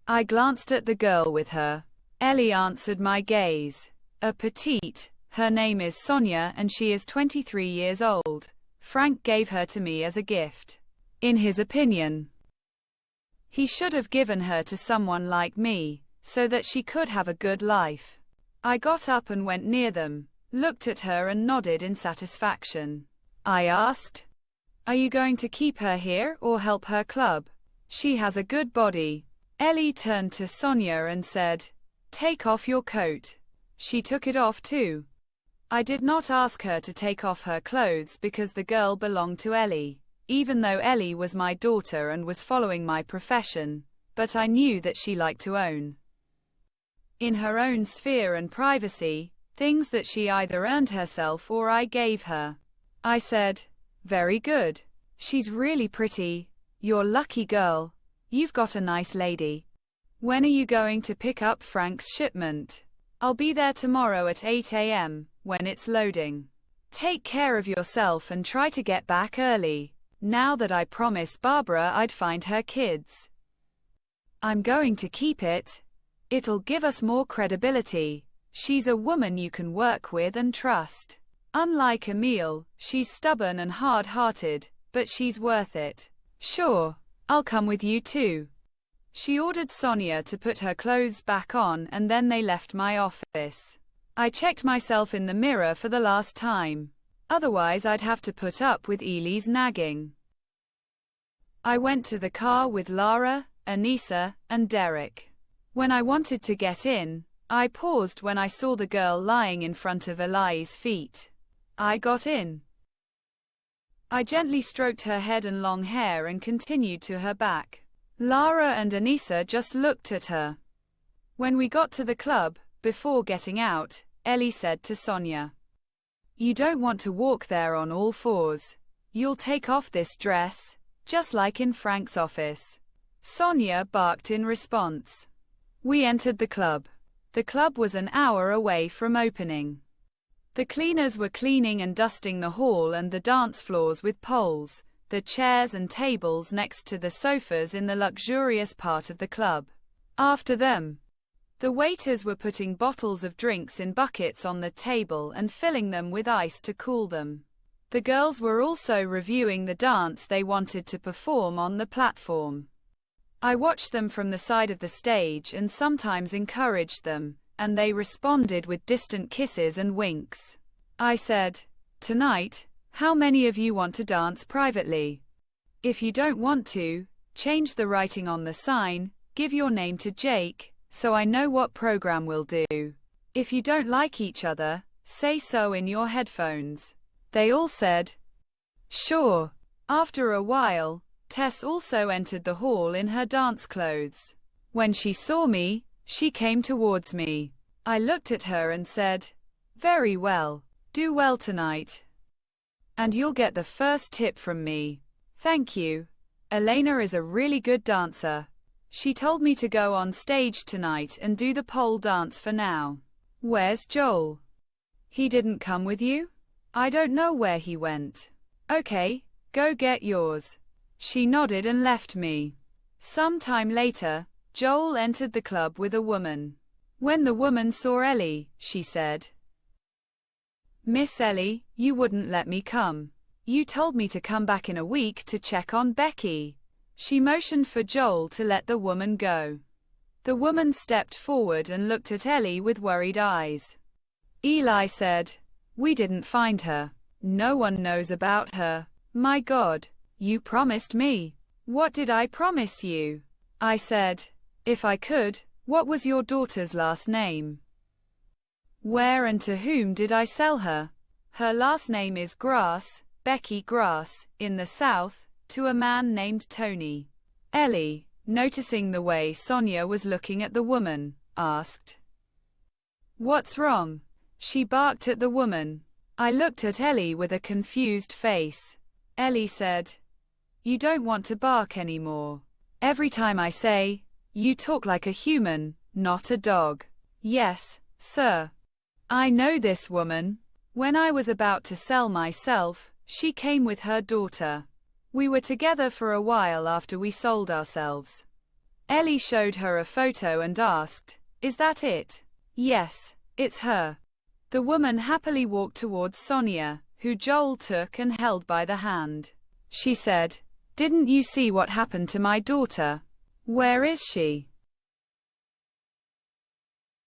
I glanced at the girl with her. Ellie answered my gaze. A petite. Her name is Sonia and she is 23 years old. Frank gave her to me as a gift. In his opinion, he should have given her to someone like me, so that she could have a good life. I got up and went near them, looked at her and nodded in satisfaction. I asked, "Are you going to keep her here or help her club? She has a good body." Ellie turned to Sonia and said, "Take off your coat." She took it off too. I did not ask her to take off her clothes because the girl belonged to Ellie, even though Ellie was my daughter and was following my profession, but I knew that she liked to own, in her own sphere and privacy, things that she either earned herself or I gave her. I said, "Very good. She's really pretty. You're lucky girl. You've got a nice lady. When are you going to pick up Frank's shipment?" "I'll be there tomorrow at 8 a.m., when it's loading. Take care of yourself and try to get back early. Now that I promised Barbara I'd find her kids, I'm going to keep it. It'll give us more credibility. She's a woman you can work with and trust. Unlike Emile, she's stubborn and hard-hearted, but she's worth it." "Sure, I'll come with you too." She ordered Sonia to put her clothes back on and then they left my office. I checked myself in the mirror for the last time. Otherwise I'd have to put up with Ellie's nagging. I went to the car with Lara, Anissa, and Derek. When I wanted to get in, I paused when I saw the girl lying in front of Eli's feet. I got in. I gently stroked her head and long hair and continued to her back. Lara and Anissa just looked at her. When we got to the club, before getting out, Ellie said to Sonia, "You don't want to walk there on all fours. You'll take off this dress, just like in Frank's office." Sonia barked in response. We entered the club. The club was an hour away from opening. The cleaners were cleaning and dusting the hall and the dance floors with poles, the chairs and tables next to the sofas in the luxurious part of the club. After them, the waiters were putting bottles of drinks in buckets on the table and filling them with ice to cool them. The girls were also reviewing the dance they wanted to perform on the platform. I watched them from the side of the stage and sometimes encouraged them, and they responded with distant kisses and winks. I said, "Tonight, how many of you want to dance privately? If you don't want to, change the writing on the sign, give your name to Jake, so I know what program we'll do. If you don't like each other, say so in your headphones." They all said, "Sure." After a while, Tess also entered the hall in her dance clothes. When she saw me, she came towards me. I looked at her and said, "Very well. Do well tonight. And you'll get the first tip from me." "Thank you. Elena is a really good dancer. She told me to go on stage tonight and do the pole dance for now." "Where's Joel? He didn't come with you?" "I don't know where he went." "Okay, go get yours." She nodded and left me. Some time later, Joel entered the club with a woman. When the woman saw Ellie, she said, "Miss Ellie, you wouldn't let me come. You told me to come back in a week to check on Becky." She motioned for Joel to let the woman go. The woman stepped forward and looked at Ellie with worried eyes. Eli said, "We didn't find her. No one knows about her." "My God, you promised me." "What did I promise you?" I said, "If I could, what was your daughter's last name? Where and to whom did I sell her?" "Her last name is Grass, Becky Grass, in the South, to a man named Tony." Ellie, noticing the way Sonia was looking at the woman, asked, "What's wrong?" She barked at the woman. I looked at Ellie with a confused face. Ellie said, "You don't want to bark anymore. Every time I say, you talk like a human, not a dog." "Yes, sir. I know this woman. When I was about to sell myself, she came with her daughter. We were together for a while after we sold ourselves. Ellie showed her a photo and asked, "Is that it?" "Yes, it's her." The woman happily walked towards Sonia, who Joel took and held by the hand. She said, "Didn't you see what happened to my daughter? Where is she?"